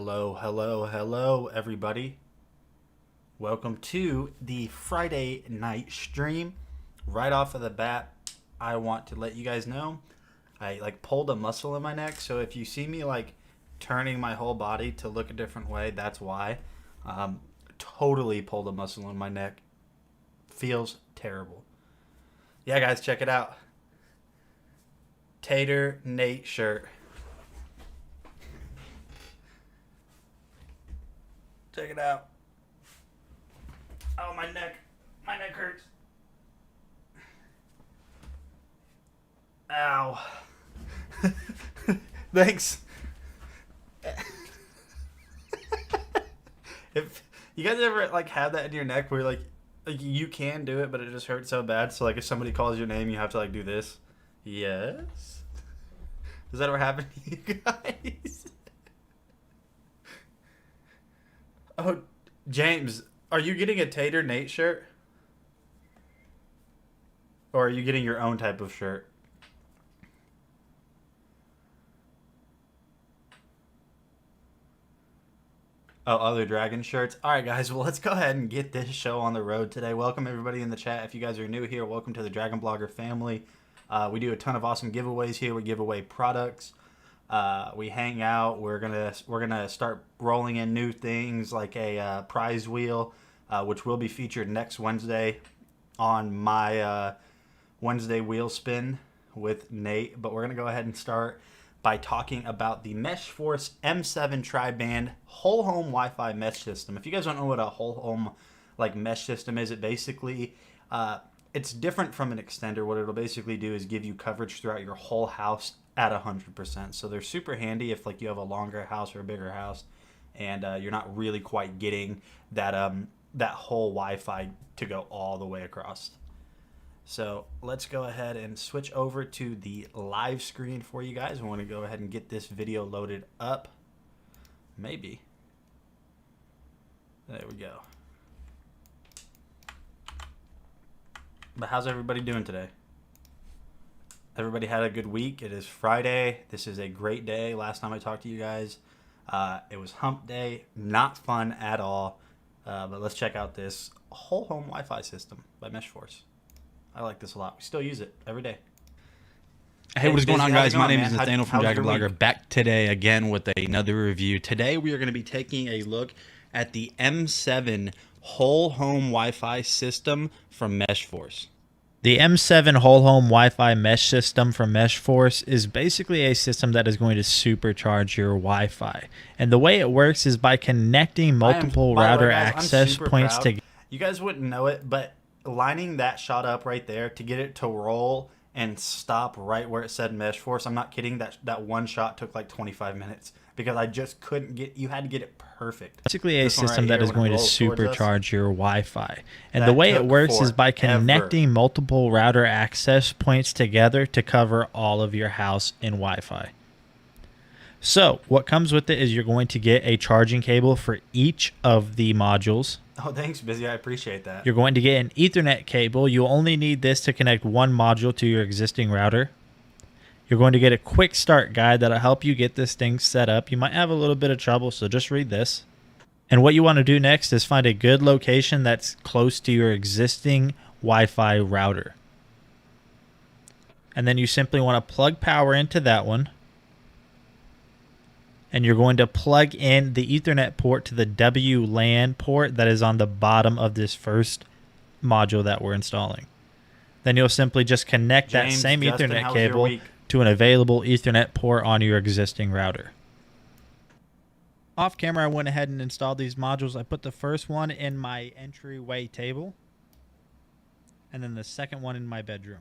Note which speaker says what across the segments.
Speaker 1: Hello, hello, hello, everybody. Welcome to the Friday night stream. Right off of the bat, I want to let you guys know I pulled a muscle in my neck. So if you see me turning my whole body to look a different way, that's why. Totally pulled a muscle in my neck. Feels terrible. Yeah, guys, check it out. Tater Nate shirt. Check it out. Oh, my neck. My neck hurts. Ow. Thanks. If you guys ever have that in your neck where you can do it, but it just hurts so bad. So if somebody calls your name, you have to do this. Yes. Does that ever happen to you guys? Oh, James, are you getting a Tater Nate shirt? Or are you getting your own type of shirt? Oh, other dragon shirts. All right, guys. Well, let's go ahead and get this show on the road today. Welcome, everybody in the chat. If you guys are new here, welcome to the Dragon Blogger family. We do a ton of awesome giveaways here. We give away products. We hang out. We're gonna start rolling in new things like a prize wheel, which will be featured next Wednesday on my Wednesday wheel spin with Nate. But we're gonna go ahead and start by talking about the Meshforce M7 tri-band whole home Wi-Fi mesh system. If you guys don't know what a whole home mesh system is, it basically it's different from an extender. What it'll basically do is give you coverage throughout your whole house at 100%. So they're super handy if you have a longer house or a bigger house, and you're not really quite getting that whole Wi-Fi to go all the way across. So let's go ahead and switch over to the live screen for you guys. I want to go ahead and get this video loaded up. Maybe. There we go. But how's everybody doing today? Everybody had a good week. It is Friday. This is a great day. Last time I talked to you guys, it was hump day. Not fun at all. But let's check out this whole home Wi-Fi system by Meshforce. I like this a lot. We still use it every day.
Speaker 2: Hey, what is going on, guys? My name is Nathaniel from
Speaker 1: Dragon
Speaker 2: Blogger, back today again with another review. Today we are going to be taking a look at the M7 whole home Wi-Fi system from Meshforce.
Speaker 3: The M7 whole home Wi-Fi mesh system from Meshforce is basically a system that is going to supercharge your Wi-Fi. And the way it works is by connecting multiple router access points together.
Speaker 1: You guys wouldn't know it, but lining that shot up right there to get it to roll and stop right where it said Meshforce, I'm not kidding, that one shot took 25 minutes because I just couldn't get, you had to get it perfect.
Speaker 3: Basically a system that is going to supercharge your Wi-Fi. And the way it works is by connecting multiple router access points together to cover all of your house in Wi-Fi. So what comes with it is you're going to get a charging cable for each of the modules.
Speaker 1: Oh, thanks, Busy. I appreciate that.
Speaker 3: You're going to get an Ethernet cable. You'll only need this to connect one module to your existing router. You're going to get a quick start guide that'll help you get this thing set up. You might have a little bit of trouble, so just read this. And what you want to do next is find a good location that's close to your existing Wi-Fi router. And then you simply want to plug power into that one. And you're going to plug in the Ethernet port to the WLAN port that is on the bottom of this first module that we're installing. Then you'll simply just connect that same Ethernet cable to an available Ethernet port on your existing router. Off camera, I went ahead and installed these modules. I put the first one in my entryway table, and then the second one in my bedroom.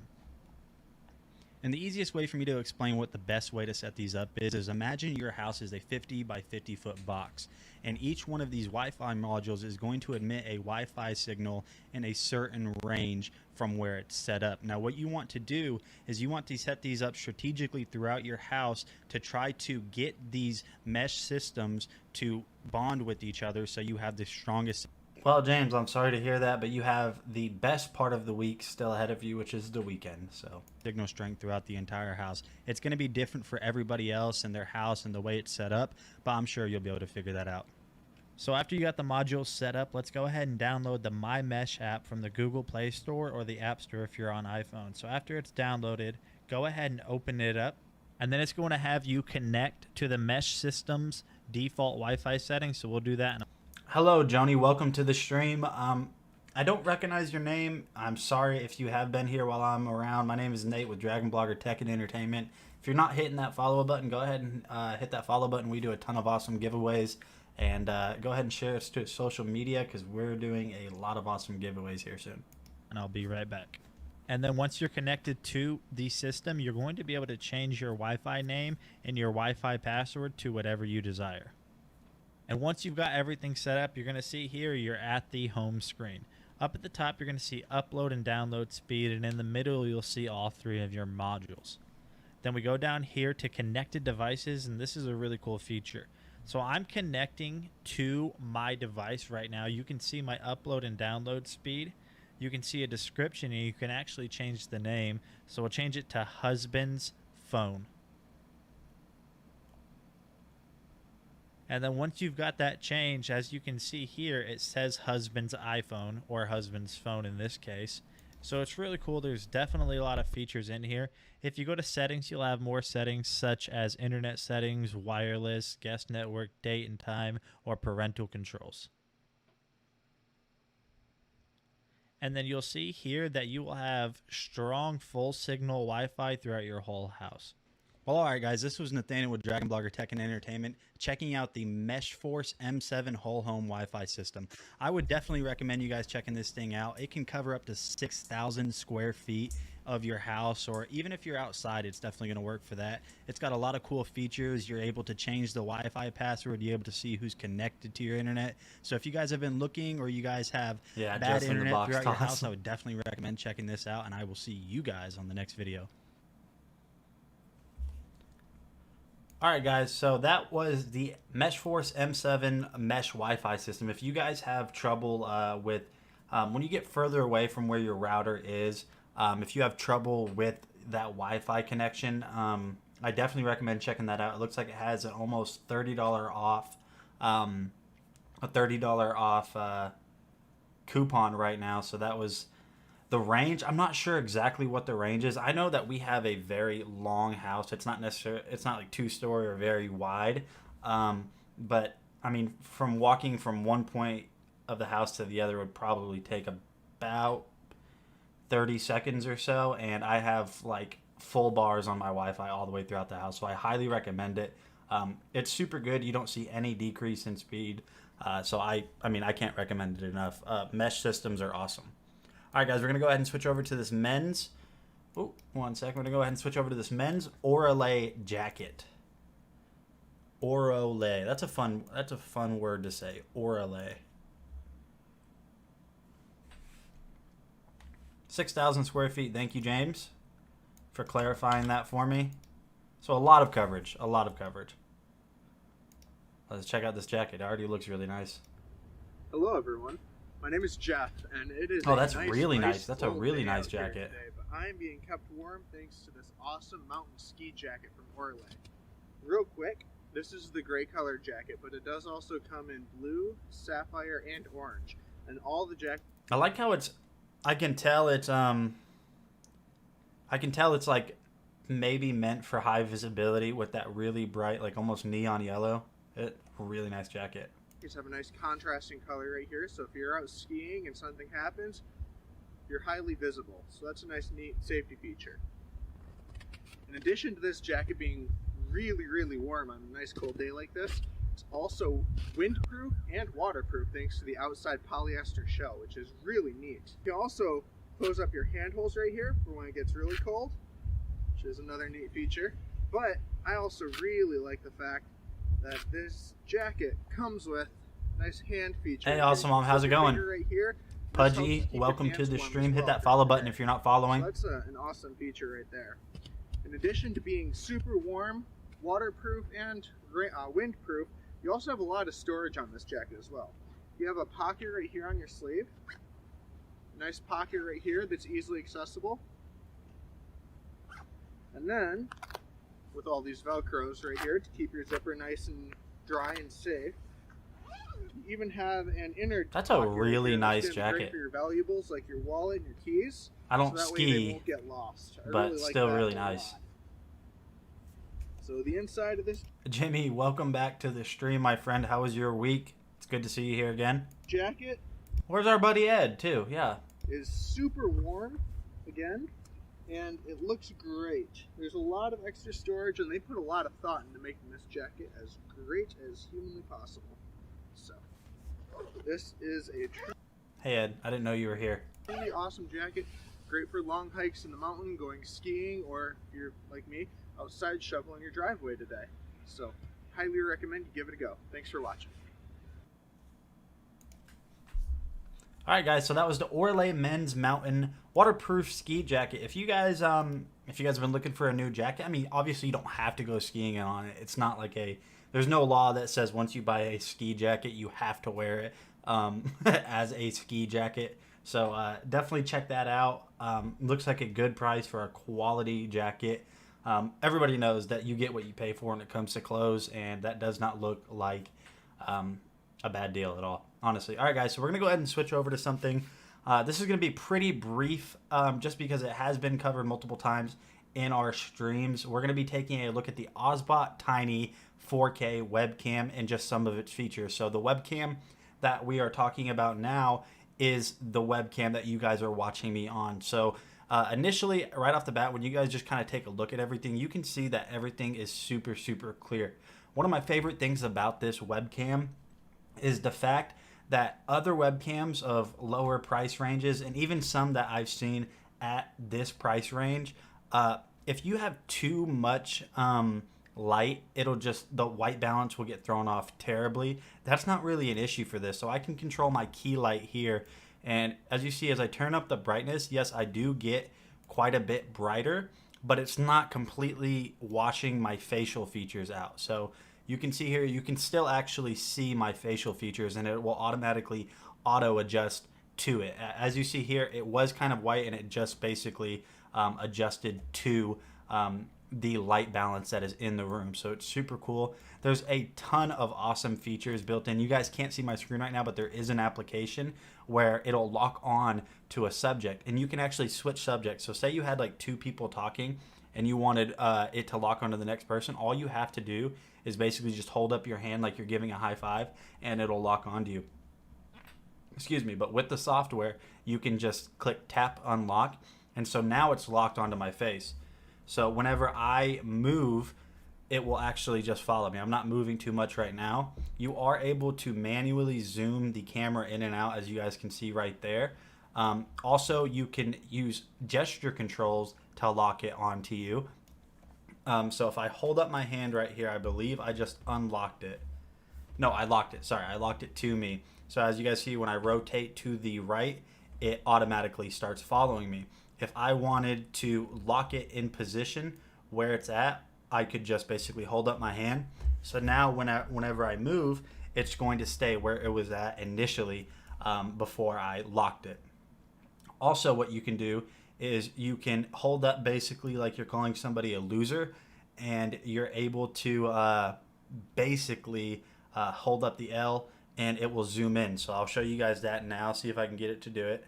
Speaker 3: And the easiest way for me to explain what the best way to set these up is imagine your house is a 50 by 50 foot box, and each one of these Wi-Fi modules is going to emit a Wi-Fi signal in a certain range from where it's set up. Now what you want to do is you want to set these up strategically throughout your house to try to get these mesh systems to bond with each other so you have the strongest.
Speaker 1: Well, James, I'm sorry to hear that, but you have the best part of the week still ahead of you, which is the weekend. So,
Speaker 2: Signal strength throughout the entire house. It's going to be different for everybody else and their house and the way it's set up, but I'm sure you'll be able to figure that out.
Speaker 3: So after you got the modules set up, let's go ahead and download the My Mesh app from the Google Play Store or the App Store if you're on iPhone. So after it's downloaded, go ahead and open it up, and then it's going to have you connect to the Mesh System's default Wi-Fi settings. So we'll do that in a
Speaker 1: hello, Joni. Welcome to the stream. I don't recognize your name. I'm sorry if you have been here while I'm around. My name is Nate with Dragon Blogger Tech and Entertainment. If you're not hitting that follow button, go ahead and hit that follow button. We do a ton of awesome giveaways. And go ahead and share us to social media because we're doing a lot of awesome giveaways here soon.
Speaker 3: and I'll be right back. And then once you're connected to the system, you're going to be able to change your Wi-Fi name and your Wi-Fi password to whatever you desire. And once you've got everything set up, you're going to see here you're at the home screen. Up at the top, you're going to see upload and download speed, and in the middle, you'll see all three of your modules. Then we go down here to connected devices, and this is a really cool feature. So I'm connecting to my device right now. You can see my upload and download speed. You can see a description, and you can actually change the name. So we'll change it to husband's phone. And then once you've got that change, as you can see here, it says husband's iPhone, or husband's phone in this case. So it's really cool. There's definitely a lot of features in here. If you go to settings, you'll have more settings such as internet settings, wireless, guest network, date and time, or parental controls. And then you'll see here that you will have strong full signal Wi-Fi throughout your whole house.
Speaker 2: Well, all right, guys, this was Nathaniel with Dragon Blogger Tech and Entertainment, checking out the Meshforce M7 whole home Wi-Fi system. I would definitely recommend you guys checking this thing out. It can cover up to 6,000 square feet of your house, or even if you're outside, it's definitely going to work for that. It's got a lot of cool features. You're able to change the Wi-Fi password. You're able to see who's connected to your internet. So if you guys have been looking, or you guys have bad internet throughout your house, I would definitely recommend checking this out, and I will see you guys on the next video.
Speaker 1: All right, guys, so that was the Meshforce M7 mesh Wi-Fi system. If you guys have trouble with, when you get further away from where your router is, if you have trouble with that Wi-Fi connection, I definitely recommend checking that out. It looks like it has an almost $30 off, coupon right now. So that was the range. I'm not sure exactly what the range is. I know that we have a very long house. It's not necessarily, it's not like two-story or very wide. But I mean, from walking from one point of the house to the other would probably take about 30 seconds or so. And I have like full bars on my Wi-Fi all the way throughout the house. So I highly recommend it. It's super good. You don't see any decrease in speed. So I mean, I can't recommend it enough. Mesh systems are awesome. All right, guys, we're going to go ahead and switch over to this men's. Oh, 1 second. We're going to go ahead and switch over to this men's Orale jacket. Orale. That's a fun word to say. Orale. 6,000 square feet. Thank you, James, for clarifying that for me. So a lot of coverage. A lot of coverage. Let's check out this jacket. It already looks really nice.
Speaker 4: Hello, everyone. My name is Jeff, and it is
Speaker 1: that's really nice. That's a really nice jacket.
Speaker 4: Today, but I am being kept warm thanks to this awesome mountain ski jacket from Orale. Real quick, this is the gray color jacket, but it does also come in blue, sapphire, and orange. And all the jackets.
Speaker 1: I like how I can tell it's like maybe meant for high visibility with that really bright, like almost neon yellow. Really nice jacket.
Speaker 4: Have a nice contrasting color right here, so if you're out skiing and something happens, you're highly visible. So that's a nice, neat safety feature. In addition to this jacket being really, really warm on a nice cold day like this, it's also windproof and waterproof thanks to the outside polyester shell, which is really neat. You can also close up your handholds right here for when it gets really cold, which is another neat feature. But I also really like the fact that this jacket comes with a nice hand feature.
Speaker 1: Hey, awesome mom, how's it going?
Speaker 4: Right here.
Speaker 1: Pudgy, welcome to the stream. Hit that follow button if you're not following.
Speaker 4: So that's an awesome feature right there. In addition to being super warm, waterproof, and windproof, you also have a lot of storage on this jacket as well. You have a pocket right here on your sleeve. Nice pocket right here that's easily accessible. And then, with all these Velcros right here to keep your zipper nice and dry and safe, you even have an inner
Speaker 1: That's a
Speaker 4: pocket right
Speaker 1: really
Speaker 4: here
Speaker 1: nice
Speaker 4: that's gonna be great
Speaker 1: jacket.
Speaker 4: for your valuables like your wallet and your keys.
Speaker 1: I don't
Speaker 4: so that way they
Speaker 1: ski,
Speaker 4: won't get lost. I
Speaker 1: but
Speaker 4: really like
Speaker 1: still
Speaker 4: that
Speaker 1: really
Speaker 4: a
Speaker 1: nice.
Speaker 4: lot. So the inside of this
Speaker 1: Jimmy, welcome back to the stream, my friend. How was your week? It's good to see you here again.
Speaker 4: jacket
Speaker 1: Where's our buddy Ed, too? Yeah.
Speaker 4: is super warm, again, and it looks great. There's a lot of extra storage, and they put a lot of thought into making this jacket as great as humanly possible. So, this is a
Speaker 1: Hey, Ed. I didn't know you were here.
Speaker 4: truly awesome jacket. Great for long hikes in the mountain, going skiing, or if you're like me, outside shoveling your driveway today. So, highly recommend you give it a go. Thanks for watching.
Speaker 1: All right, guys. So that was the Orlay Men's Mountain Waterproof Ski Jacket. If you guys have been looking for a new jacket, I mean, obviously you don't have to go skiing on it. It's not like there's no law that says once you buy a ski jacket you have to wear it as a ski jacket. So definitely check that out. Looks like a good price for a quality jacket. Everybody knows that you get what you pay for when it comes to clothes, and that does not look like a bad deal at all, honestly. All right, guys, so we're going to go ahead and switch over to something. This is going to be pretty brief just because it has been covered multiple times in our streams. We're going to be taking a look at the Ozbot Tiny 4K webcam and just some of its features. So the webcam that we are talking about now is the webcam that you guys are watching me on. So initially, right off the bat, when you guys just kind of take a look at everything, you can see that everything is super, super clear. One of my favorite things about this webcam is the fact that other webcams of lower price ranges, and even some that I've seen at this price range, if you have too much light, the white balance will get thrown off terribly. That's not really an issue for this. So I can control my key light here. And as you see, as I turn up the brightness, yes, I do get quite a bit brighter, but it's not completely washing my facial features out. So you can see here, you can still actually see my facial features, and it will automatically auto adjust to it. As you see here, it was kind of white, and it just basically adjusted to the light balance that is in the room. So it's super cool. There's a ton of awesome features built in. You guys can't see my screen right now, but there is an application where it'll lock on to a subject, and you can actually switch subjects. So say you had like two people talking and you wanted it to lock onto the next person. All you have to do is basically just hold up your hand like you're giving a high five, and it'll lock onto you. Excuse me, but with the software, you can just click tap unlock, and so now it's locked onto my face. So whenever I move, it will actually just follow me. I'm not moving too much right now. You are able to manually zoom the camera in and out, as you guys can see right there. Also, you can use gesture controls to lock it onto you. So if I hold up my hand right here, I believe I just unlocked it. No, I locked it. Sorry, I locked it to me. So as you guys see, when I rotate to the right, it automatically starts following me. If I wanted to lock it in position where it's at, I could just basically hold up my hand. So now whenever I move, it's going to stay where it was at initially before I locked it. Also, what you can do is you can hold up basically like you're calling somebody a loser, and you're able to basically hold up the L, and it will zoom in. So I'll show you guys that now, see if I can get it to do it.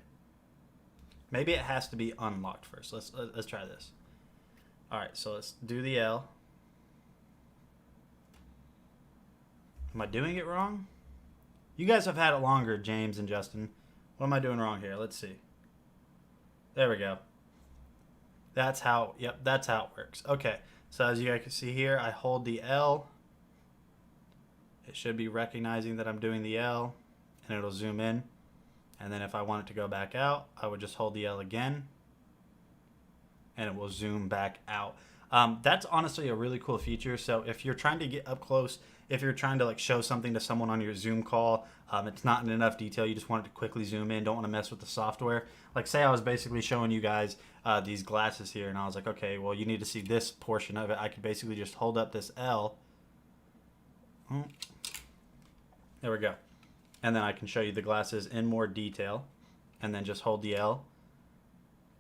Speaker 1: Maybe it has to be unlocked first. Let's try this. All right, so let's do the L. Am I doing it wrong? You guys have had it longer, James and Justin. What am I doing wrong here? Let's see. There we go. That's how it works. Okay, so as you guys can see here, I hold the L. It should be recognizing that I'm doing the L, and it'll zoom in. And then if I want it to go back out, I would just hold the L again, and it will zoom back out. That's honestly a really cool feature. So if you're trying to get up close, if you're trying to like show something to someone on your Zoom call, it's not in enough detail, you just want it to quickly zoom in, don't want to mess with the software. Like say I was basically showing you guys these glasses here, and I was like, okay, well you need to see this portion of it. I could basically just hold up this L. There we go. and then I can show you the glasses in more detail, and then just hold the L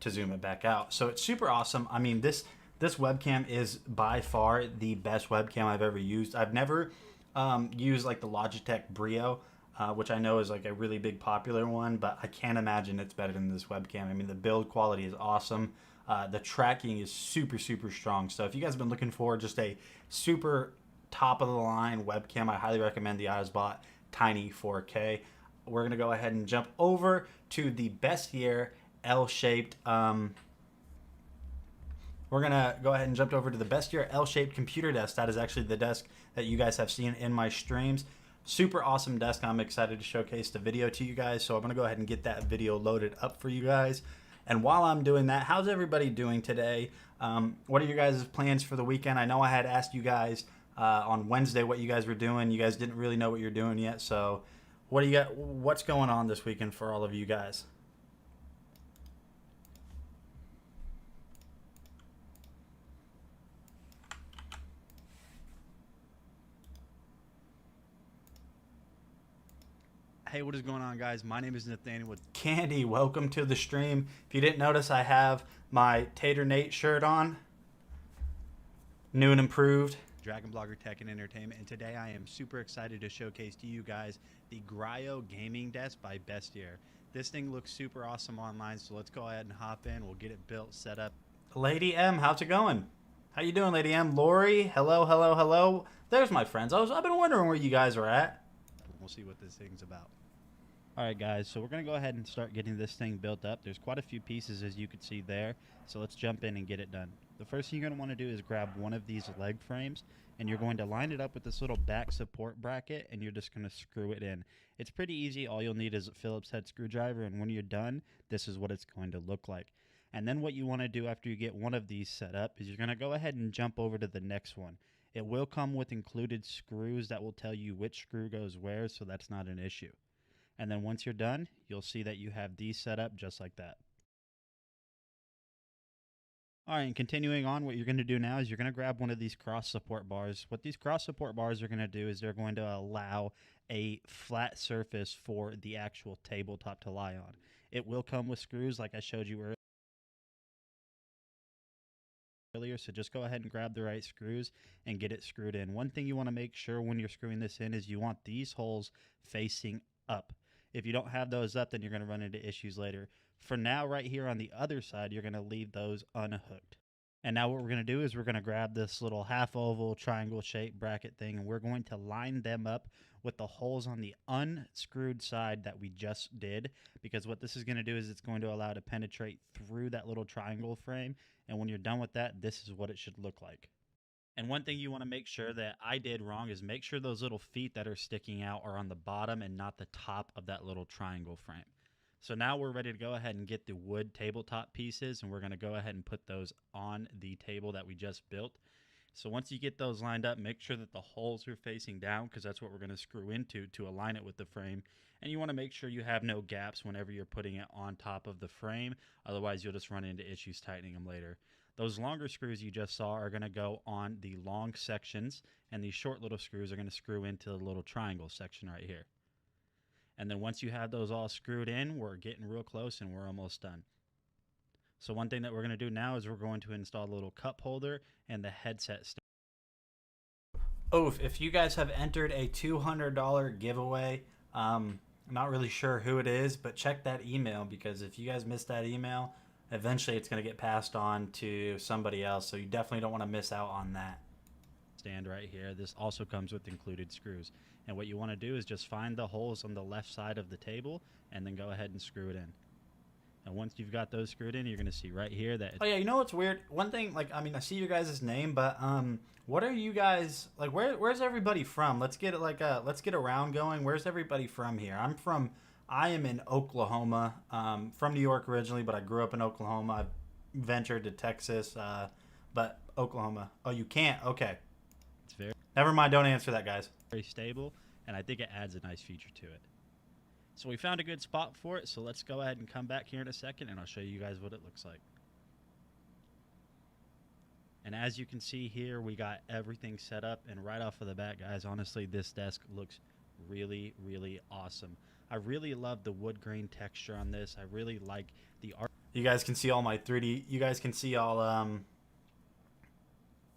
Speaker 1: to zoom it back out. So it's super awesome. I mean, this webcam is by far the best webcam I've ever used. I've never used like the Logitech Brio, which I know is like a really big popular one, but I can't imagine it's better than this webcam. I mean, the build quality is awesome. The tracking is super, super strong. So if you guys have been looking for just a super top of the line webcam, I highly recommend the iSbot Tiny 4K. We're going to go ahead and jump over to the Bestiaire L-shaped we're going to go ahead and jump over to the Bestiaire L-shaped computer desk. That is actually the desk that you guys have seen in my streams. Super awesome desk. I'm excited to showcase the video to you guys. So I'm going to go ahead and get that video loaded up for you guys. And while I'm doing that, how's everybody doing today? What are your guys' plans for the weekend? I know I had asked you guys on Wednesday what you guys were doing. You guys didn't really know what you're doing yet. So what do you got? What's going on this weekend for all of you guys?
Speaker 2: Hey, what is going on, guys? My name is Nathaniel with
Speaker 1: Candy. Welcome to the stream. If you didn't notice, I have my Tater Nate shirt on. New and improved.
Speaker 2: Dragon Blogger Tech and Entertainment, and today I am super excited to showcase to you guys the Griot gaming desk by Bestiaire. This thing looks super awesome online, so let's go ahead and hop in. We'll get it built, set up.
Speaker 1: Lady M, how's it going? How you doing, Lady M? Lori, hello, hello, hello. There's my friends. I've been wondering where you guys are at.
Speaker 2: We'll see what this thing's about.
Speaker 3: All right, guys, so we're going to go ahead and start getting this thing built up. There's quite a few pieces, as you can see there, so let's jump in and get it done. The first thing you're going to want to do is grab one of these leg frames, and you're going to line it up with this little back support bracket, and you're just going to screw it in. It's pretty easy. All you'll need is a Phillips head screwdriver, and when you're done, this is what it's going to look like. And then what you want to do after you get one of these set up is you're going to go ahead and jump over to the next one. It will come with included screws that will tell you which screw goes where, so that's not an issue. And then once you're done, you'll see that you have these set up just like that. All right, and continuing on, what you're going to do now is you're going to grab one of these cross support bars. What these cross support bars are going to do is they're going to allow a flat surface for the actual tabletop to lie on. It will come with screws like I showed you earlier, so just go ahead and grab the right screws and get it screwed in. One thing you want to make sure when you're screwing this in is you want these holes facing up. If you don't have those up, then you're going to run into issues later. For now, right here on the other side, you're going to leave those unhooked. And now what we're going to do is we're going to grab this little half oval triangle shaped bracket thing, and we're going to line them up with the holes on the unscrewed side that we just did, because what this is going to do is it's going to allow it to penetrate through that little triangle frame, and when you're done with that, this is what it should look like. And one thing you want to make sure that I did wrong is make sure those little feet that are sticking out are on the bottom and not the top of that little triangle frame. So now we're ready to go ahead and get the wood tabletop pieces, and we're going to go ahead and put those on the table that we just built. So once you get those lined up, make sure that the holes are facing down, because that's what we're going to screw into to align it with the frame. And you want to make sure you have no gaps whenever you're putting it on top of the frame. Otherwise, you'll just run into issues tightening them later. Those longer screws you just saw are going to go on the long sections, and these short little screws are going to screw into the little triangle section right here. And then once you have those all screwed in, we're getting real close and we're almost done. So one thing that we're going to do now is we're going to install the little cup holder and the headset stand.
Speaker 1: Oof, if you guys have entered a $200 giveaway, I'm not really sure who it is, but check that email, because if you guys missed that email, eventually it's going to get passed on to somebody else, so you definitely don't want to miss out on that.
Speaker 2: Stand right here. This also comes with included screws. And what you want to do is just find the holes on the left side of the table and then go ahead and screw it in. And once you've got those screwed in, you're going to see right here that...
Speaker 1: Oh yeah, you know what's weird? One thing, like, I mean, I see your guys' name, but what are you guys, like, where's everybody from? Let's get it, like, let's get a round going. Where's everybody from here? I am in Oklahoma, from New York originally, but I grew up in Oklahoma. I've ventured to Texas, but Oklahoma. Oh, you can't? Okay.
Speaker 2: It's very...
Speaker 1: Never mind, don't answer that, guys.
Speaker 2: Very stable, and I think it adds a nice feature to it. So we found a good spot for it, so let's go ahead and come back here in a second, and I'll show you guys what it looks like. And as you can see here, we got everything set up, and right off of the bat, guys, honestly, this desk looks really, really awesome. I really love the wood grain texture on this. I really like the art.
Speaker 1: You guys can see all my 3D. You guys can see all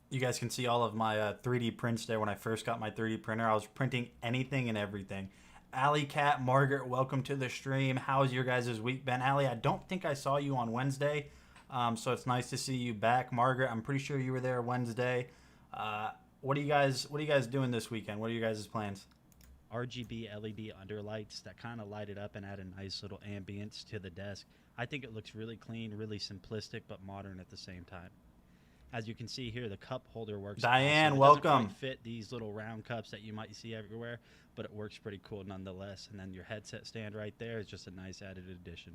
Speaker 1: You guys can see all of my 3D prints there. When I first got my 3D printer, I was printing anything and everything. Alley Cat, Margaret, welcome to the stream. How's your guys' week been? Allie, I don't think I saw you on Wednesday, so it's nice to see you back. Margaret, I'm pretty sure you were there Wednesday. What are you guys doing this weekend? What are you guys' plans?
Speaker 2: RGB LED underlights that kind of light it up and add a nice little ambience to the desk. I think it looks really clean, really simplistic, but modern at the same time. As you can see here, the cup holder works.
Speaker 1: Diane,
Speaker 2: awesome.
Speaker 1: welcome.
Speaker 2: It doesn't quite fit these little round cups that you might see everywhere, but it works pretty cool nonetheless. And then your headset stand right there is just a nice added addition.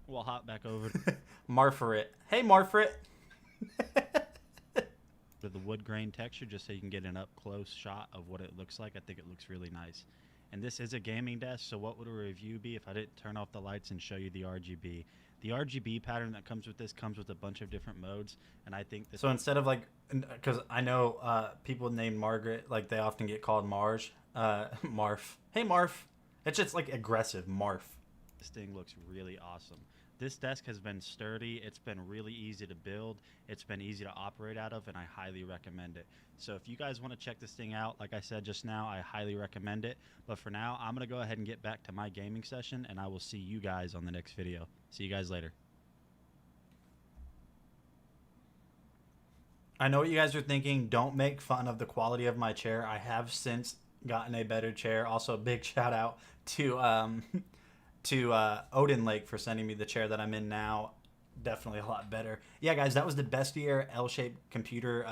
Speaker 2: We'll hop back over
Speaker 1: Marfaret. Hey, Marfaret.
Speaker 2: to the wood grain texture just so you can get an up-close shot of what it looks like. I think it looks really nice. And this is a gaming desk, so what would a review be if I didn't turn off the lights and show you the RGB? The RGB pattern that comes with this comes with a bunch of different modes, and I think this...
Speaker 1: So instead of like, because I know people named Margaret, like they often get called Marge, Marf. Hey, Marf. It's just like aggressive, Marf.
Speaker 2: This thing looks really awesome. This desk has been sturdy. It's been really easy to build. It's been easy to operate out of, and I highly recommend it. So if you guys want to check this thing out, like I said just now, I highly recommend it. But for now, I'm going to go ahead and get back to my gaming session, and I will see you guys on the next video. See you guys later.
Speaker 1: I know what you guys are thinking. Don't make fun of the quality of my chair. I have since gotten a better chair. Also, a big shout out to Odin Lake for sending me the chair that I'm in now. Definitely a lot better. Yeah, guys, that was the Best Year L-shaped computer.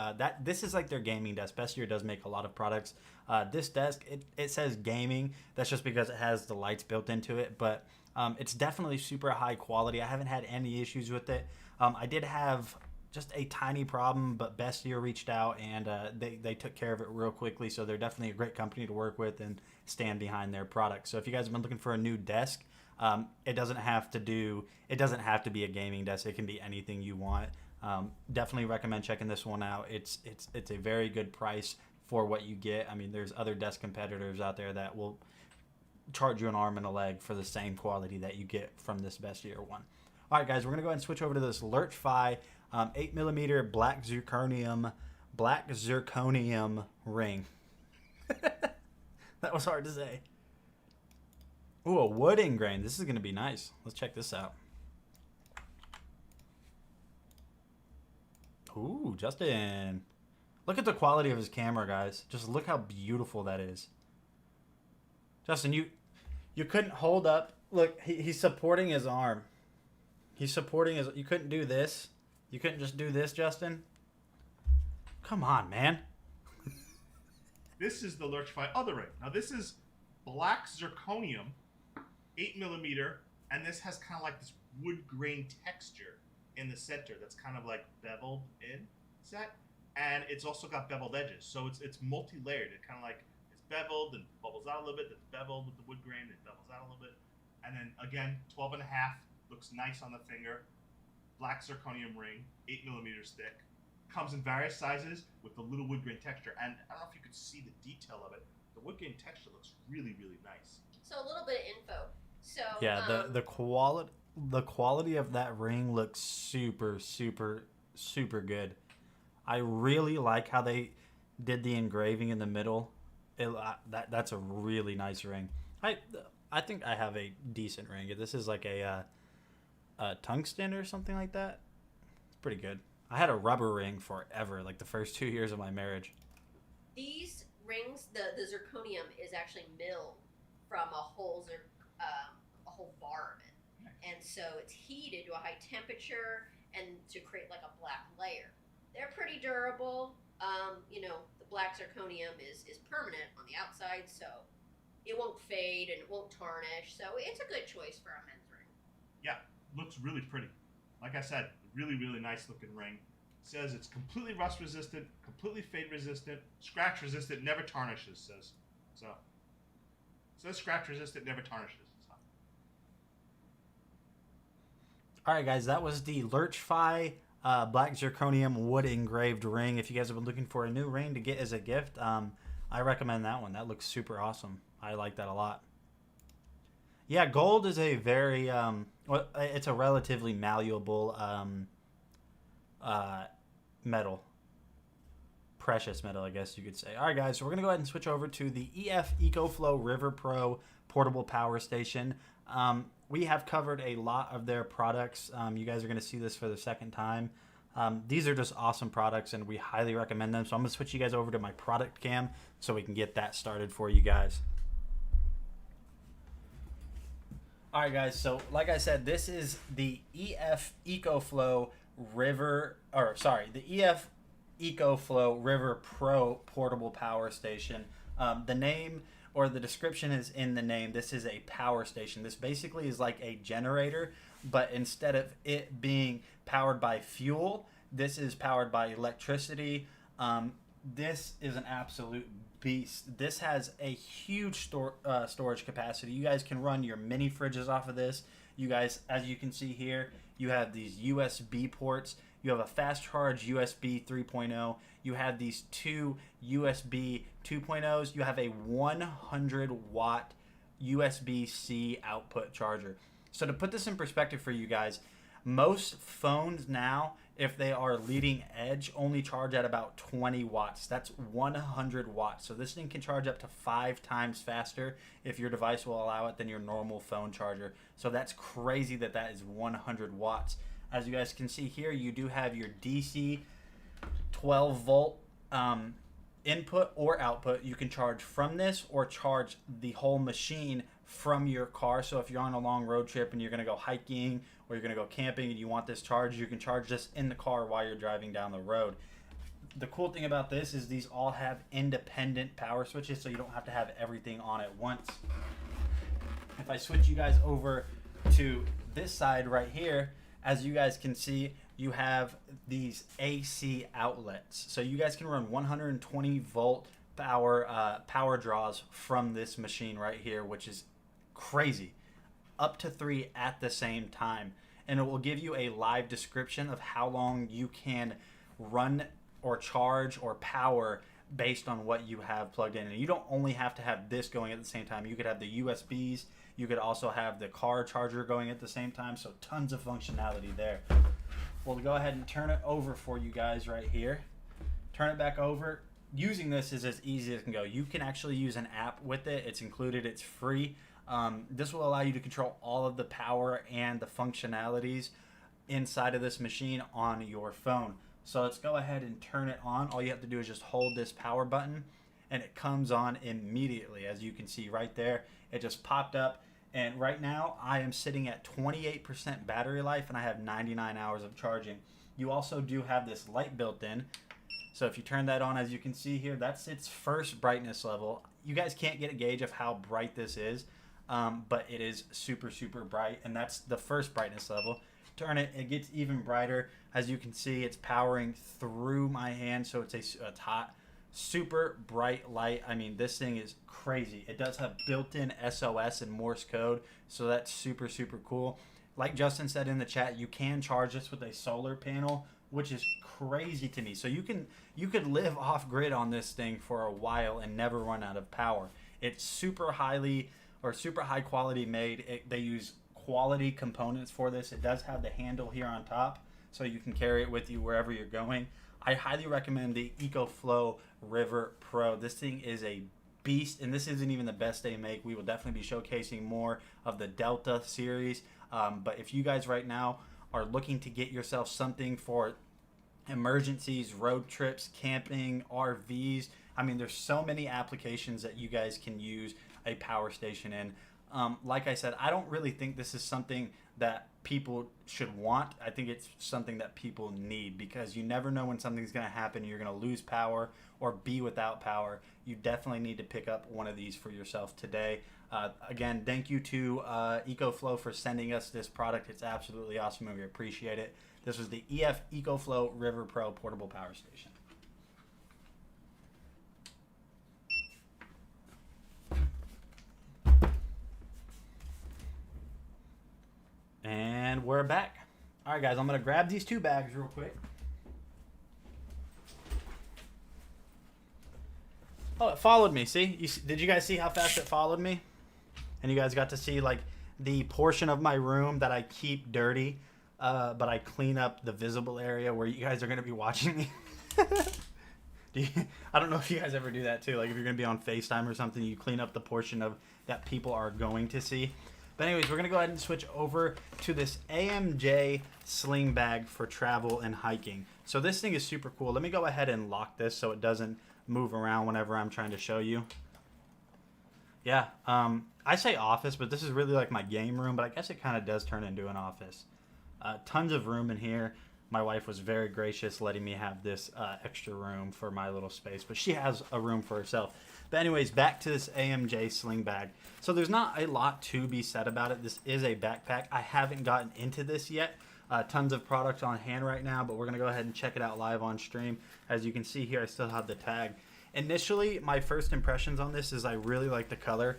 Speaker 1: This is like their gaming desk. Best Year does make a lot of products. This desk, it says gaming. That's just because it has the lights built into it, but it's definitely super high quality. I haven't had any issues with it. I did have just a tiny problem, but Best Year reached out and they took care of it real quickly. So they're definitely a great company to work with and stand behind their product. So if you guys have been looking for a new desk, it doesn't have to be a gaming desk. It can be anything you want. Definitely recommend checking this one out. It's a very good price for what you get. I mean, there's other desk competitors out there that will charge you an arm and a leg for the same quality that you get from this Best Year one. All right, guys, we're gonna go ahead and switch over to this Lurch-Fi 8mm black zirconium ring. That was hard to say. Ooh, a wood ingrain. This is going to be nice. Let's check this out. Ooh, Justin. Look at the quality of his camera, guys. Just look how beautiful that is. Justin, you couldn't hold up. Look, he's supporting his arm. He's supporting his... You couldn't do this. You couldn't just do this, Justin. Come on, man.
Speaker 5: This is the Lurch-Fi other ring. Now, this is black zirconium, 8mm, and this has kind of like this wood grain texture in the center that's kind of like beveled in set, and it's also got beveled edges, so it's multi-layered. It kind of like it's beveled and bubbles out a little bit. It's beveled with the wood grain. It bevels out a little bit, and then again 12.5 looks nice on the finger. Black zirconium ring, 8mm thick, comes in various sizes with the little wood grain texture, and I don't know if you could see the detail of it. The wood grain texture looks really, really nice.
Speaker 6: So a little bit of info. So
Speaker 1: yeah, the quality of that ring looks super good. I really like how they did the engraving in the middle. That's a really nice ring. I think I have a decent ring. This is like a tungsten or something like that. It's pretty good. I had a rubber ring forever, like the first 2 years of my marriage.
Speaker 6: These rings, the zirconium is actually milled from a whole bar of it, and so it's heated to a high temperature and to create like a black layer. They're pretty durable. The black zirconium is permanent on the outside, so it won't fade and it won't tarnish. So it's a good choice for a men's ring.
Speaker 5: Yeah, looks really pretty. Like I said, really, really nice looking ring. Says it's completely rust resistant, completely fade resistant, scratch resistant, never tarnishes. Says scratch resistant, never tarnishes. So.
Speaker 1: All right, guys, that was the Lurch-Fi black zirconium wood engraved ring. If you guys have been looking for a new ring to get as a gift, I recommend that one. That looks super awesome. I like that a lot. Yeah, gold is a very well, it's a relatively malleable metal. Precious metal, I guess you could say. All right, guys, so we're going to go ahead and switch over to the EF Ecoflow River Pro portable power station. We have covered a lot of their products. You guys are going to see this for the second time. These are just awesome products, and we highly recommend them. So I'm going to switch you guys over to my product cam so we can get that started for you guys. All right, guys, so like I said, this is the EF Ecoflow the EF Ecoflow River Pro portable power station. The name or the description is in the name. This is a power station. This basically is like a generator, but instead of it being powered by fuel, this is powered by electricity. This is an absolute beast. This has a huge storage capacity. You guys can run your mini fridges off of this. You guys, as you can see here, you have these USB ports. You have a fast charge USB 3.0. You have these two USB 2.0s. You have a 100 watt USB-C output charger. So to put this in perspective for you guys, most phones now, if they are leading edge, only charge at about 20 watts. That's 100 watts. So this thing can charge up to 5 times faster if your device will allow it than your normal phone charger. So that's crazy that that is 100 watts. As you guys can see here, you do have your DC 12 volt input or output. You can charge from this or charge the whole machine from your car. So if you're on a long road trip and you're going to go hiking or you're going to go camping and you want this charged, you can charge this in the car while you're driving down the road. The cool thing about this is these all have independent power switches, so you don't have to have everything on at once. If I switch you guys over to this side right here, as you guys can see, you have these AC outlets. So you guys can run 120 volt power draws from this machine right here, which is crazy. Up to 3 at the same time. And it will give you a live description of how long you can run or charge or power based on what you have plugged in. And you don't only have to have this going at the same time. You could have the USBs. You could also have the car charger going at the same time. So tons of functionality there. We'll go ahead and turn it over for you guys right here. Turn it back over. Using this is as easy as it can go. You can actually use an app with it. It's included. It's free. This will allow you to control all of the power and the functionalities inside of this machine on your phone. So let's go ahead and turn it on. All you have to do is just hold this power button and it comes on immediately. As you can see right there, it just popped up. And right now I am sitting at 28% battery life and I have 99 hours of charging. You also do have this light built in. So if you turn that on, as you can see here, that's its first brightness level. You guys can't get a gauge of how bright this is, but it is super, super bright. And that's the first brightness level. Turn it, it gets even brighter. As you can see, it's powering through my hand, so it's hot. Super bright light. I mean, this thing is crazy. It does have built-in SOS and Morse code, so that's super, super cool. Like Justin said in the chat, you can charge this with a solar panel, which is crazy to me. So you could live off grid on this thing for a while and never run out of power. It's super high quality made. They use quality components for this. It does have the handle here on top, so you can carry it with you wherever you're going. I highly recommend the Ecoflow River Pro. This thing is a beast, and this isn't even the best they make. We will definitely be showcasing more of the Delta series, but if you guys right now are looking to get yourself something for emergencies, road trips, camping, RVs, I mean, there's so many applications that you guys can use a power station in. Like I said, I don't really think this is something that people should want. I think it's something that people need, because you never know when something's going to happen. You're going to lose power or be without power. You definitely need to pick up one of these for yourself today. Again, thank you to Ecoflow for sending us this product. It's absolutely awesome and we appreciate it. This was the EF Ecoflow River Pro portable power station. And we're back. All right, guys, I'm going to grab these 2 bags real quick. Oh, it followed me. See? Did you guys see how fast it followed me? And you guys got to see like the portion of my room that I keep dirty, but I clean up the visible area where you guys are going to be watching me. I don't know if you guys ever do that too. Like if you're going to be on FaceTime or something, you clean up the portion of that people are going to see. But anyways, we're going to go ahead and switch over to this AMJ sling bag for travel and hiking. So this thing is super cool. Let me go ahead and lock this so it doesn't move around whenever I'm trying to show you. Yeah, I say office, but this is really like my game room, but I guess it kind of does turn into an office. Tons of room in here. My wife was very gracious letting me have this extra room for my little space, but she has a room for herself. But anyways, back to this AMJ sling bag. So there's not a lot to be said about it. This is a backpack. I haven't gotten into this yet. Tons of products on hand right now, but we're going to go ahead and check it out live on stream. As you can see here, I still have the tag. Initially, my first impressions on this is I really like the color.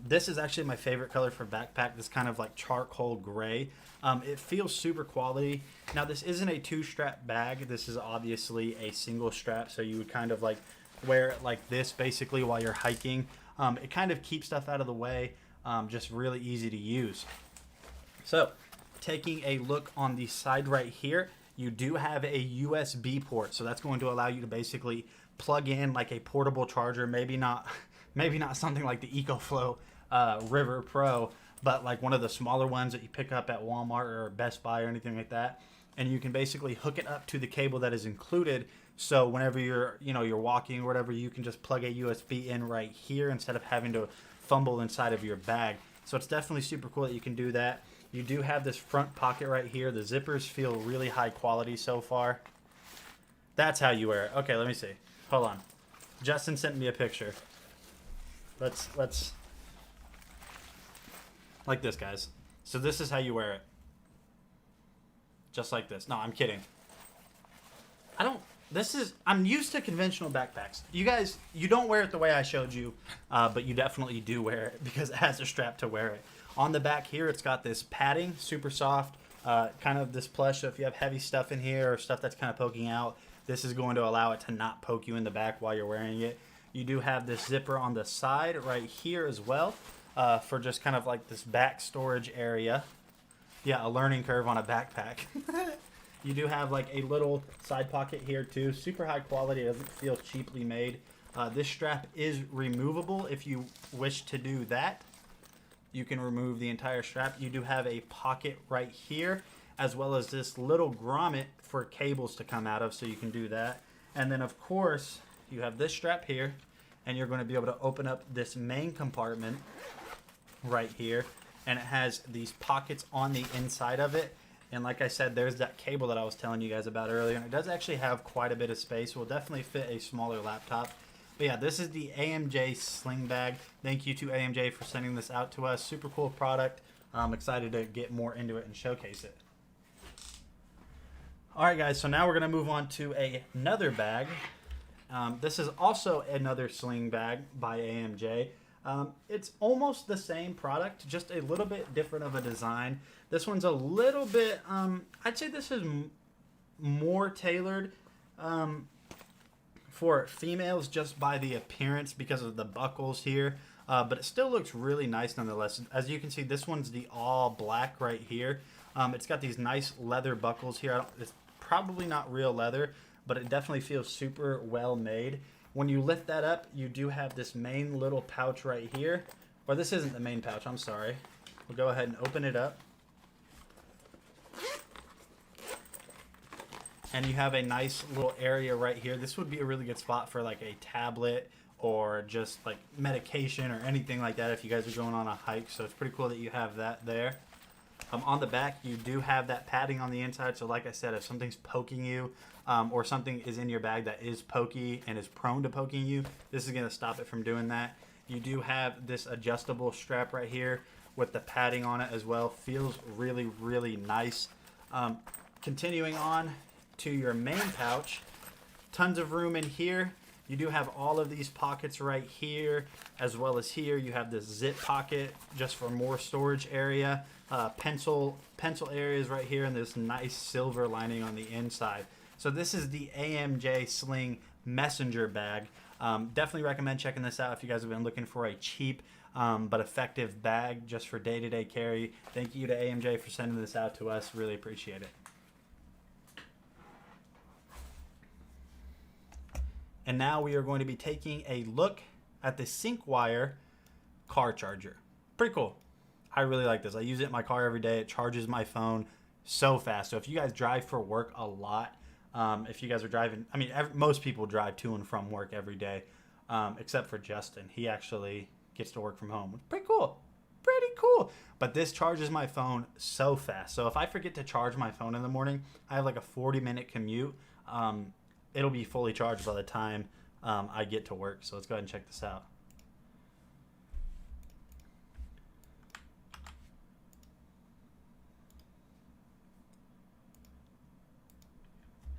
Speaker 1: This is actually my favorite color for backpack, this kind of like charcoal gray. It feels super quality. Now, this isn't a two-strap bag. This is obviously a single strap, so you would kind of like wear it like this basically while you're hiking. It kind of keeps stuff out of the way, just really easy to use. So, taking a look on the side right here, you do have a USB port, so that's going to allow you to basically plug in like a portable charger, maybe not something like the Ecoflow River Pro, but like one of the smaller ones that you pick up at Walmart or Best Buy or anything like that. And you can basically hook it up to the cable that is included. So whenever you're walking or whatever, you can just plug a USB in right here instead of having to fumble inside of your bag. So it's definitely super cool that you can do that. You do have this front pocket right here. The zippers feel really high quality so far. That's how you wear it. Okay, let me see. Hold on. Justin sent me a picture. Let's like this, guys. So this is how you wear it. Just like this. No, I'm kidding. I'm used to conventional backpacks. You guys, you don't wear it the way I showed you, but you definitely do wear it because it has a strap to wear it. On the back here, it's got this padding, super soft, kind of this plush. So if you have heavy stuff in here or stuff that's kind of poking out, this is going to allow it to not poke you in the back while you're wearing it. You do have this zipper on the side right here as well, for just kind of like this back storage area. Yeah, a learning curve on a backpack. You do have like a little side pocket here too. Super high quality. It doesn't feel cheaply made. This strap is removable if you wish to do that. You can remove the entire strap. You do have a pocket right here, as well as this little grommet for cables to come out of, so you can do that. And then of course, you have this strap here, and you're going to be able to open up this main compartment right here, and it has these pockets on the inside of it. And like I said, there's that cable that I was telling you guys about earlier, and it does actually have quite a bit of space. It will definitely fit a smaller laptop. But yeah, this is the AMJ sling bag. Thank you to AMJ for sending this out to us. Super cool product. I'm excited to get more into it and showcase it. All right, guys, so now we're going to move on to another bag. This is also another sling bag by AMJ. It's almost the same product, just a little bit different of a design. This one's a little bit, I'd say this is more tailored for females just by the appearance because of the buckles here. But it still looks really nice nonetheless. As you can see, this one's the all black right here. It's got these nice leather buckles here. It's probably not real leather, but it definitely feels super well made. When you lift that up, you do have this main little pouch right here. Or this isn't the main pouch, I'm sorry. We'll go ahead and open it up. And you have a nice little area right here. This would be a really good spot for like a tablet or just like medication or anything like that if you guys are going on a hike. So it's pretty cool that you have that there. On the back, you do have that padding on the inside. So like I said, if something's poking you or something is in your bag that is pokey and is prone to poking you, this is going to stop it from doing that. You do have this adjustable strap right here with the padding on it as well. Feels really, really nice. Continuing on to your main pouch, tons of room in here. You do have all of these pockets right here, as well as here. You have this zip pocket just for more storage area. Pencil areas right here, and this nice silver lining on the inside. So this is the AMJ Sling Messenger bag. Definitely recommend checking this out if you guys have been looking for a cheap but effective bag just for day-to-day carry. Thank you to AMJ for sending this out to us. Really appreciate it. And now we are going to be taking a look at the SyncWire car charger. Pretty cool. I really like this. I use it in my car every day. It charges my phone so fast. So if you guys drive for work a lot, if you guys are driving, I mean, most people drive to and from work every day, except for Justin. He actually gets to work from home. Pretty cool. Pretty cool. But this charges my phone so fast. So if I forget to charge my phone in the morning, I have like a 40-minute commute. It'll be fully charged by the time I get to work. So let's go ahead and check this out.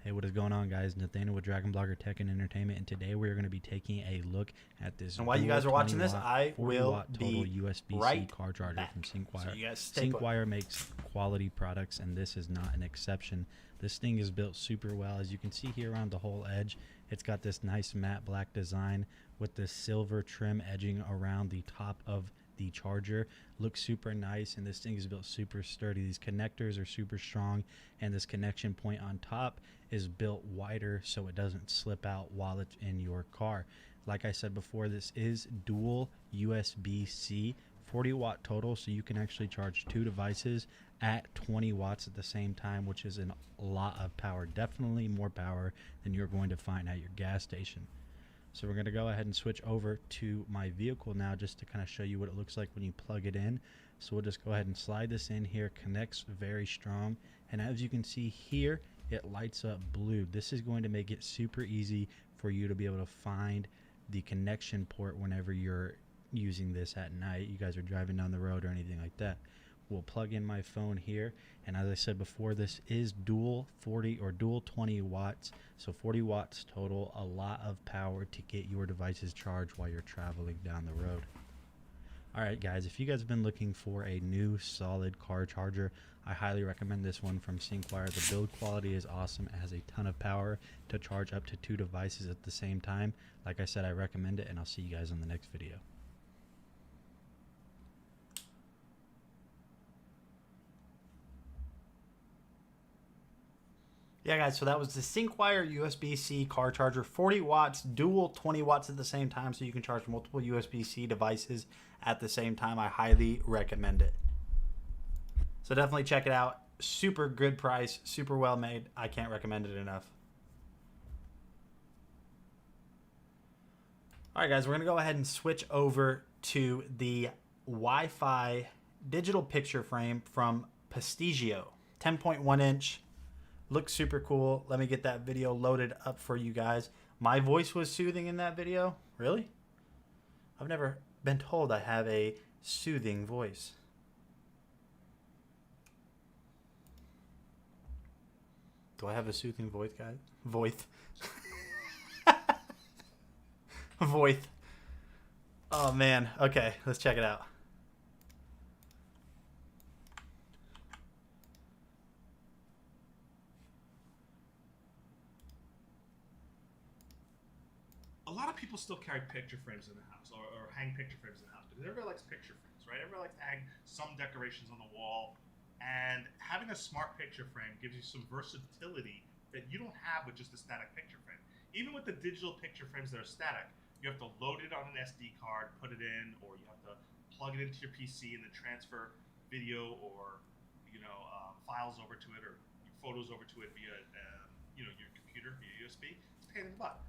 Speaker 2: Hey, what is going on, guys? Nathaniel with Dragon Blogger Tech and Entertainment, and today we are going to be taking a look at this.
Speaker 1: And while you guys are watching this, I will
Speaker 2: total
Speaker 1: be
Speaker 2: USB-C
Speaker 1: right
Speaker 2: car charger
Speaker 1: back.
Speaker 2: from SyncWire.
Speaker 1: So you guys stay put.
Speaker 2: SyncWire makes quality products, and this is not an exception. This thing is built super well. As you can see here around the whole edge, it's got this nice matte black design with this silver trim edging around the top of the charger. Looks super nice, and this thing is built super sturdy. These connectors are super strong, and this connection point on top is built wider so it doesn't slip out while it's in your car. Like I said before, this is dual USB-C, 40 watt total, so you can actually charge 2 devices at 20 watts at the same time, which is a lot of power. Definitely more power than you're going to find at your gas station. So we're going to go ahead and switch over to my vehicle now just to kind of show you what it looks like when you plug it in. So we'll just go ahead and slide this in here. Connects very strong, and as you can see here, it lights up blue. This is going to make it super easy for you to be able to find the connection port whenever you're using this at night. You guys are driving down the road or anything like that. We'll plug in my phone here, and as I said before, this is dual 40 or dual 20 watts, so 40 watts total. A lot of power to get your devices charged while you're traveling down the road. Alright guys, if you guys have been looking for a new solid car charger, I highly recommend this one from SyncWire. The build quality is awesome. It has a ton of power to charge up to 2 devices at the same time. Like I said, I recommend it, and I'll see you guys on the next video.
Speaker 1: Yeah, guys, so that was the SyncWire USB-C car charger, 40 watts, dual 20 watts at the same time, so you can charge multiple USB-C devices at the same time. I highly recommend it. So definitely check it out. Super good price, super well made. I can't recommend it enough. All right, guys, we're going to go ahead and switch over to the Wi-Fi digital picture frame from Prestigio, 10.1 inch. Looks super cool. Let me get that video loaded up for you guys. My voice was soothing in that video? Really? I've never been told I have a soothing voice. Do I have a soothing voice, guys? Voice. Voice. Oh, man. Okay, let's check it out.
Speaker 5: A lot of people still carry picture frames in the house or hang picture frames in the house because everybody likes picture frames, right? Everybody likes to hang some decorations on the wall, and having a smart picture frame gives you some versatility that you don't have with just a static picture frame. Even with the digital picture frames that are static, you have to load it on an SD card, put it in, or you have to plug it into your PC and then transfer video or files over to it or photos over to it via your computer via USB. It's a pain in the butt.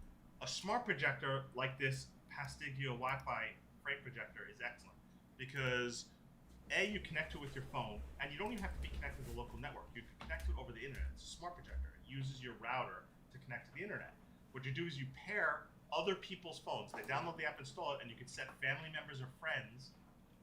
Speaker 5: A smart projector like this Prestigio Wi-Fi frame projector is excellent because A, you connect to it with your phone, and you don't even have to be connected to the local network. You can connect to it over the internet. It's a smart projector. It uses your router to connect to the internet. What you do is you pair other people's phones. They download the app, install it, and you can set family members or friends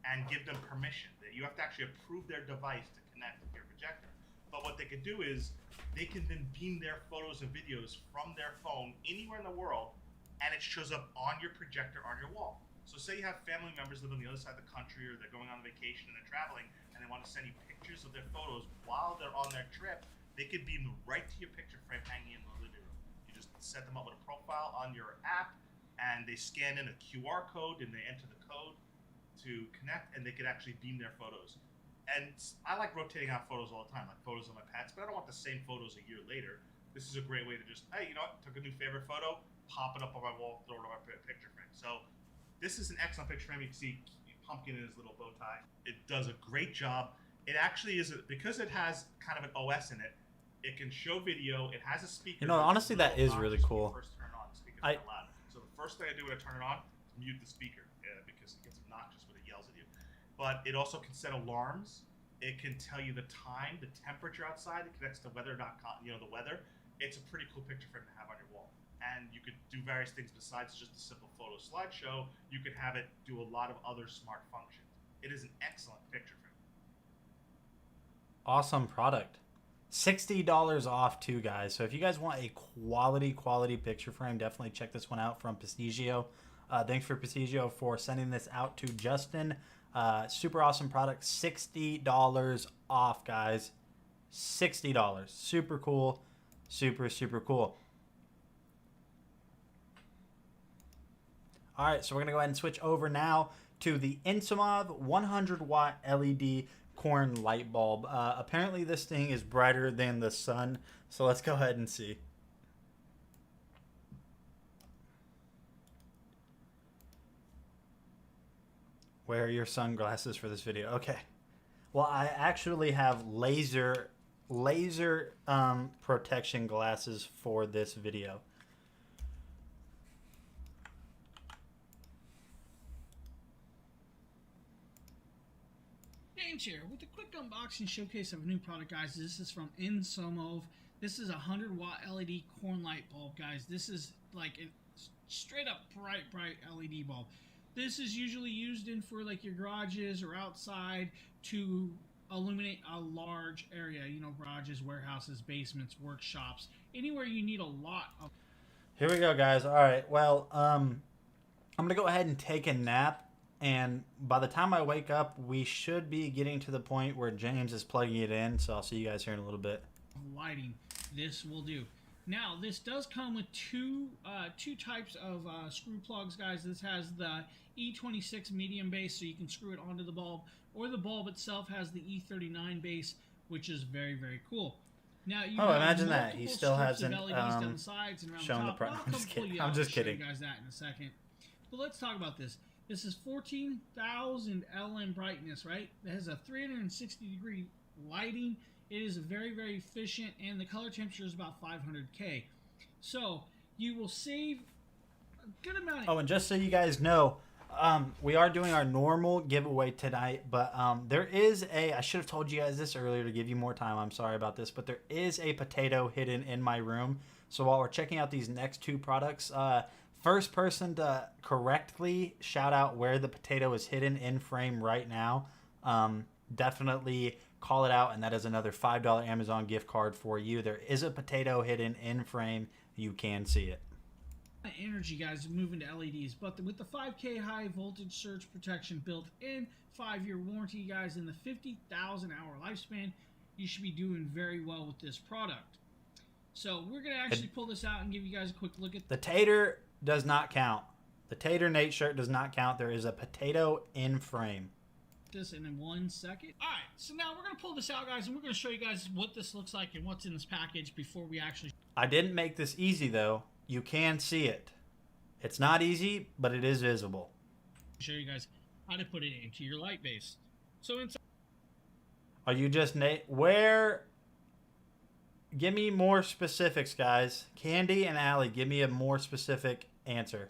Speaker 5: and give them permission. That you have to actually approve their device to connect with your projector. But what they could do is they can then beam their photos and videos from their phone anywhere in the world, and it shows up on your projector on your wall. So say you have family members live on the other side of the country, or they're going on vacation and they're traveling, and they want to send you pictures of their photos while they're on their trip, they could beam them right to your picture frame hanging in the living room. You just set them up with a profile on your app, and they scan in a QR code and they enter the code to connect, and they could actually beam their photos. And I like rotating out photos all the time, like photos of my pets, but I don't want the same photos a year later. This is a great way to just, hey, you know what, took a new favorite photo, pop it up on my wall, throw it on my picture frame. So this is an excellent picture frame. You can see Pumpkin in his little bow tie. It does a great job. It actually is, because it has kind of an OS in it, it can show video, it has a speaker.
Speaker 1: You know, honestly, that is really cool.
Speaker 5: First turn it on, the speaker's not loud. So the first thing I do when I turn it on is mute the speaker, because it gets obnoxious when it yells at you. But it also can set alarms. It can tell you the time, the temperature outside. It connects to weather.com, the weather. It's a pretty cool picture frame to have on your wall. And you could do various things besides just a simple photo slideshow. You could have it do a lot of other smart functions. It is an excellent picture frame.
Speaker 1: Awesome product. $60 off too, guys. So if you guys want a quality picture frame, definitely check this one out from Prestigio. Thanks for Prestigio for sending this out to Justin. Super awesome product. $60 off, guys. $60. Super cool. Super cool. All right, so we're going to go ahead and switch over now to the Insomov 100-watt LED corn light bulb. Apparently this thing is brighter than the sun, so let's go ahead and see. Wear your sunglasses for this video. Okay. Well, I actually have laser protection glasses for this video.
Speaker 7: Here with a quick unboxing showcase of a new product, guys. This is from Insomov. This is a 100-watt LED corn light bulb, guys. This is like a straight up bright LED bulb. This is usually used in for like your garages or outside to illuminate a large area, garages, warehouses, basements, workshops, anywhere you need a lot of.
Speaker 1: Here we go, guys. All right, well, I'm gonna go ahead and take a nap. And by the time I wake up, we should be getting to the point where James is plugging it in. So I'll see you guys here in a little bit.
Speaker 7: Lighting, this will do. Now, this does come with two types of screw plugs, guys. This has the E26 medium base, so you can screw it onto the bulb, or the bulb itself has the E39 base, which is very cool. Now, you
Speaker 1: imagine that he still hasn't
Speaker 7: down the sides and around
Speaker 1: shown
Speaker 7: the top.
Speaker 1: I'm just kidding. I'm just kidding.
Speaker 7: I'll show you guys that in a second. But let's talk about this. This is 14,000 LM brightness, right? It has a 360-degree lighting. It is very efficient, and the color temperature is about 500K. So you will save a good amount.
Speaker 1: And just so you guys know, we are doing our normal giveaway tonight, but there is I should have told you guys this earlier to give you more time. I'm sorry about this, but there is a potato hidden in my room. So while we're checking out these next two products, first person to correctly shout out where the potato is hidden in frame right now, definitely call it out, and that is another $5 Amazon gift card for you. There is a potato hidden in frame. You can see it.
Speaker 7: Energy, guys, moving to LEDs, but with the 5K high voltage surge protection built in, 5-year warranty, guys, and the 50,000 hour lifespan, you should be doing very well with this product. So we're going to actually pull this out and give you guys a quick look at
Speaker 1: the tater. Does not count. The Tater Nate shirt does not count. There is a potato in frame.
Speaker 7: This in 1 second. All right, so now we're going to pull this out, guys, and we're going to show you guys what this looks like and what's in this package before we actually.
Speaker 1: I didn't make this easy, though. You can see it. It's not easy, but it is visible.
Speaker 7: Show you guys how to put it into your light base. So inside.
Speaker 1: Are you just Nate? Where? Give me more specifics, guys. Candy and Allie, give me a more specific answer.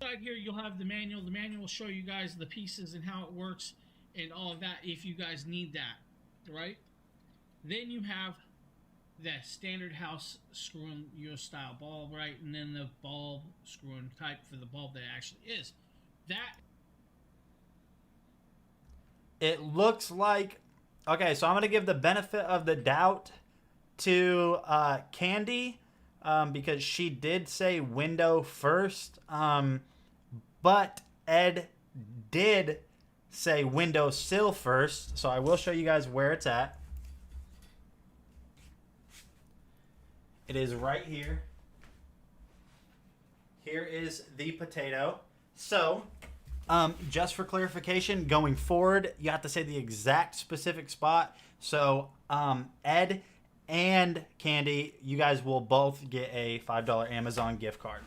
Speaker 7: Inside here, you'll have the manual. The manual will show you guys the pieces and how it works and all of that if you guys need that, right? Then you have the standard house screw-in US style bulb, right? And then the bulb screw-in type for the bulb that it actually is. That.
Speaker 1: It looks like. Okay, so I'm going to give the benefit of the doubt to Candy because she did say window first, but Ed did say window sill first, so I will show you guys where it's at. It is right here. here is the potato. So, just for clarification, going forward, you have to say the exact specific spot. So, Ed and Candy, you guys will both get a $5 Amazon gift card.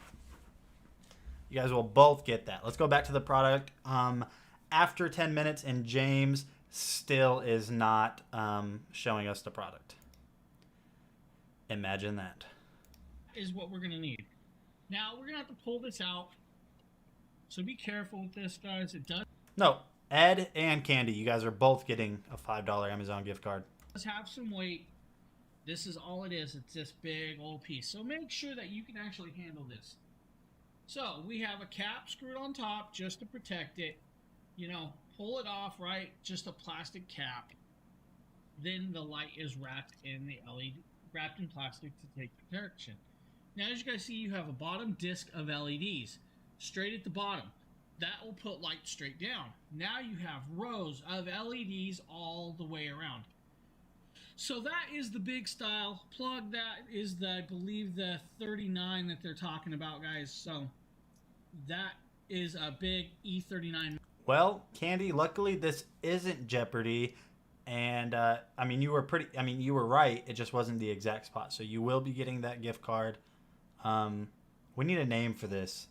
Speaker 1: You guys will both get that. Let's go back to the product. After 10 minutes, and James still is not showing us the product. Imagine that.
Speaker 7: Is what we're going to need. Now, we're going to have to pull this out. So be careful with this, guys. It does
Speaker 1: No, Ed and Candy, you guys are both getting a $5 Amazon gift card.
Speaker 7: have some weight. This is all it is. It's this big old piece. So make sure that you can actually handle this. So we have a cap screwed on top just to protect it. You know, pull it off, right? Just a plastic cap. Then the light is wrapped in the LED, wrapped in plastic to take protection. Now, as you guys see, you have a bottom disc of LEDs straight at the bottom. That will put light straight down. Now you have rows of LEDs all the way around. So that is the big style plug. That is the, I believe, the 39 that they're talking about, guys. So that is a big E39.
Speaker 1: Well, Candy, luckily this isn't Jeopardy. And, I mean, you were right. It just wasn't the exact spot. So you will be getting that gift card. We need a name for this.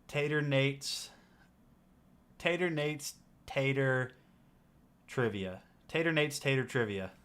Speaker 1: Tater Nate's Tater Trivia. Tater Nate's Tater Trivia.